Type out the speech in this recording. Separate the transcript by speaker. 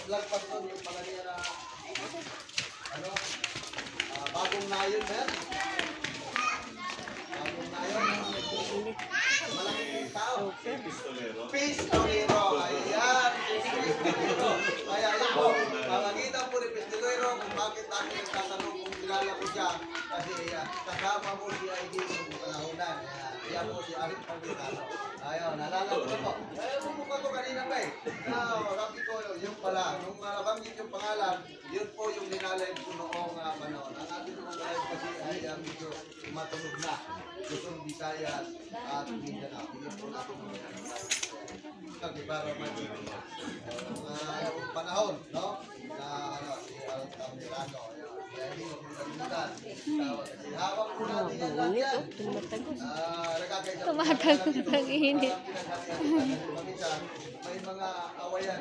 Speaker 1: lagpas doon yung pala niya na, ano, bagong nayon na yan. Bagong nayon. Malaking tao. Pistolero. Ayan. Kaya yan po. Makakita po ni Pistolero kung bakit natin nagtatanong kung kilala ko siya. Kasi kasama mo si ID ng panahonan. Yan po si Arif Pagkitano. Ayun, nalala ko na po. Bumukha ko kanina ba eh. Sabi ko, yung pala, nung nabanggit yung pangalan, yun po yung linalive ko noong panahon. Ang ating noong live kasi ay medyo matunog na. Luzon, Visayas at Mindanao. Yun po natin kasi para mag-ibig yung panahon, no? Na si Altamirano. Hawak po natin yan lang yan.
Speaker 2: Tumatagos ang init.
Speaker 1: May mga awayan.